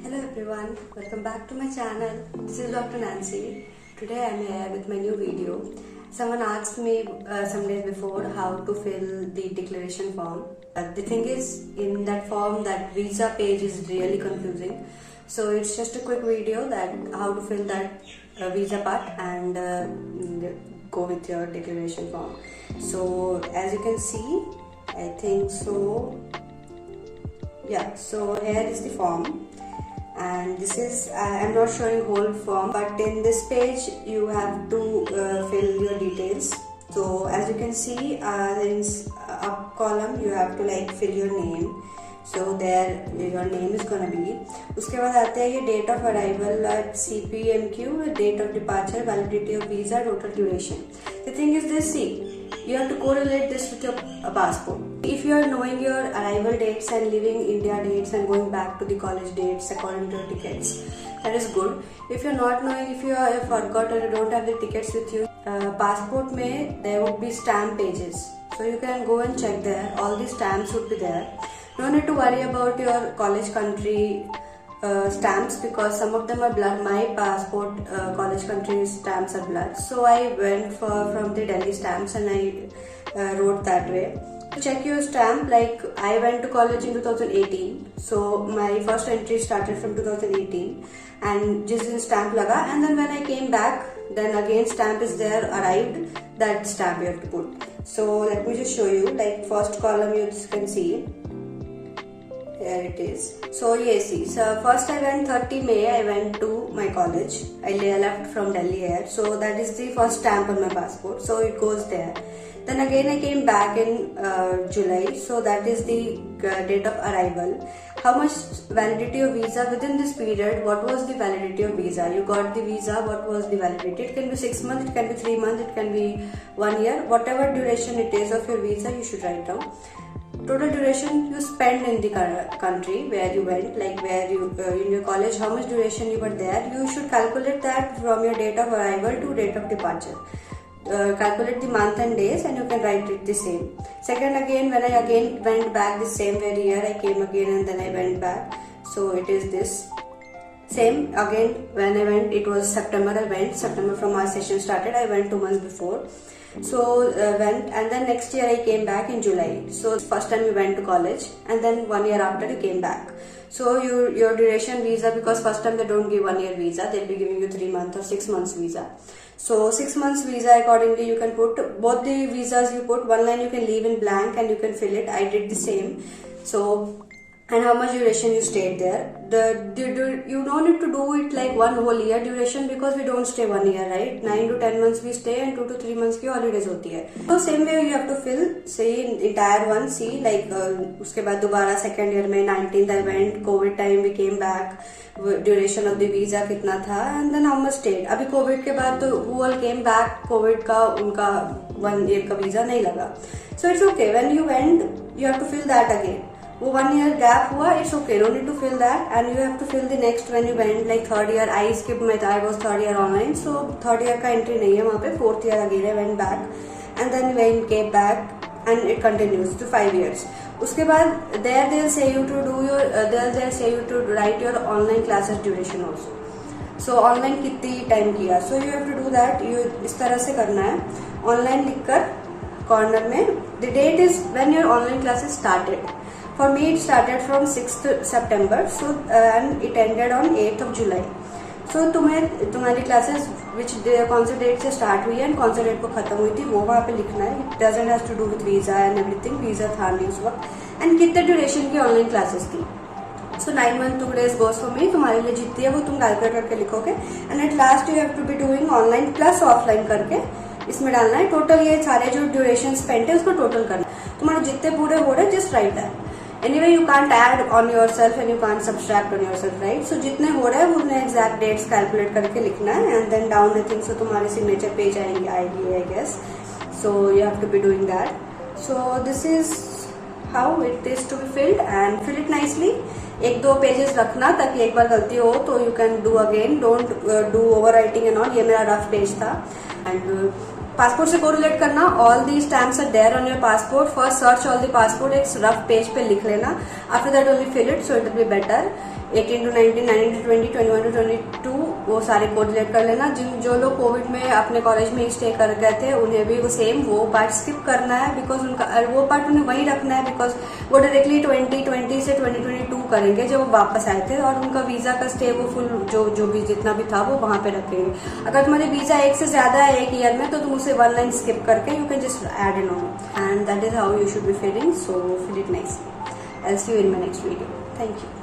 Hello everyone, welcome back to my channel. This is Dr. Nancy. Today I am here with my new video. Someone asked me some days before how to fill the declaration form. The thing is, in that form, that visa page is really confusing. So it's just a quick video that how to fill that visa part and go with your declaration form. So as you can see, I think so. Yeah, so here is the form. And this is, I'm not showing whole form, but in this page you have to fill your details. So as you can see, in up column you have to fill your name. So there your name is gonna be. उसके बाद आते हैं ये date of arrival at CPMQ, date of departure, validity of visa, total duration. The thing is this, see, you have to correlate this with your passport. If you are knowing your arrival dates and leaving India dates and going back to the college dates according to your tickets, that is good. If you are not knowing, if you have forgot or you don't have the tickets with you, passport mein there would be stamp pages. So you can go and check there. All the stamps would be there. No need to worry about your college country stamps because some of them are blurred. My passport college country stamps are blurred. So I went from the Delhi stamps and I wrote that way. Check your stamp. Like I went to college in 2018, so my first entry started from 2018 and just in stamp laga, and then when I came back, then again stamp is there, arrived, that stamp you have to put. So let me just show you. Like first column you can see, here it is. So yes, see, so first I went 30 May, I went to my college. I left from Delhi here. So that is the first stamp on my passport. So it goes there. Then again I came back in July. So that is the date of arrival. How much validity of visa within this period? What was the validity of visa? You got the visa, what was the validity? It can be 6 months, it can be 3 months, it can be 1 year. Whatever duration it is of your visa, you should write down. Total duration you spend in the country where you went, like where you in your college, how much duration you were there. You should calculate that from your date of arrival to date of departure. Calculate the month and days and you can write it the same. Second, again when I again went back the same very year, I came again and then I went back. So it is this. Same again when I went, it was September. I went September from our session started. I went 2 months before. So went, and then next year I came back in July. So first time you went to college and then 1 year after you came back. So your duration visa, because first time they don't give 1 year visa, they'll be giving you 3 months or 6 months visa. So 6 months visa, accordingly you can put both the visas. You put one line, you can leave in blank and you can fill it. I did the same. So, and how much duration you stayed there. You don't need to do it like 1 whole year duration because we don't stay 1 year, right? 9 to 10 months we stay and 2 to 3 months की holidays होती है. So same way you have to fill, say entire one. See, like उसके बाद दोबारा second year में 19th I went, COVID time we came back. Duration of the visa कितना था and then how much stayed. अभी COVID के बाद तो who all came back, COVID का उनका 1 year का visa नहीं लगा. So it's okay. When you went, you have to fill that again. वो 1 year gap हुआ, it's okay, no need to fill that, and you have to fill the next when you went, like third year. I skipped my, I was third year online, so third year का entry नहीं है वहाँ पे. Fourth year again I went back, and then when came back, and it continues to 5 years. उसके बाद there they'll say you to do your, they'll say you to write your online classes duration also. So online कितनी time किया, so you have to do that. You इस तरह से करना है. Online लिखकर corner में the date is when your online classes started. For me, it started from 6th September, so and it ended on 8th of July. So तुम्हारी classes which कौन से date से start हुई है and कौन से date को खत्म हुई थी वो वहाँ पे लिखना है. It doesn't have to do with visa and everything. Visa था नहीं उस वक्त. And कितने duration की online classes थी. So 9 months 2 days goes for me. तुम्हारे लिए जितनी है वो तुम calculate करके लिखोगे. And at last you have to be doing online plus offline करके इसमें डालना है. Total ये सारे जो duration spent है उसको total करना है. तुम्हारे जितने पूरे हो रहे just write that. Anyway, you can't add on yourself and you can't subtract on yourself, right? So जितने हो रहे हैं उतने exact dates calculate करके लिखना है and then down I think so तुम्हारे signature page आएगी I guess. So you have to be doing that. So this is how it is to be filled and fill it nicely. 1-2 pages रखना ताकि एक बार गलती हो तो you can do again. Don't do overwriting and all. ये मेरा rough page था and passport से कोरिलेट करना, all the stamps are there on your passport, first search all the passport, एक रफ पेज पे लिख लेना, after that only fill it, so it will be better. 18 to 19, 19 to 20, 21 to 22 वो सारे correlate कर लेना। जो लोग कोविड में अपने कॉलेज में स्टे कर गए थे उन्हें भी वो सेम वो पार्ट स्किप करना है, बिकॉज उनका वो पार्ट उन्हें वही रखना है, बिकॉज वो डायरेक्टली 2020 से 2022 करेंगे जब वो वापस आए थे, और उनका वीजा का स्टे वो फुल जो भी जितना भी था वो वहां पे रखेंगे। अगर तुम्हारे वीजा एक से ज्यादा है एक ईयर में तो तुम उसे 1 लाइन स्किप करके you can just add in on, and that is how you should be filling, so fill it nicely. I'll see you in my next video. Thank you.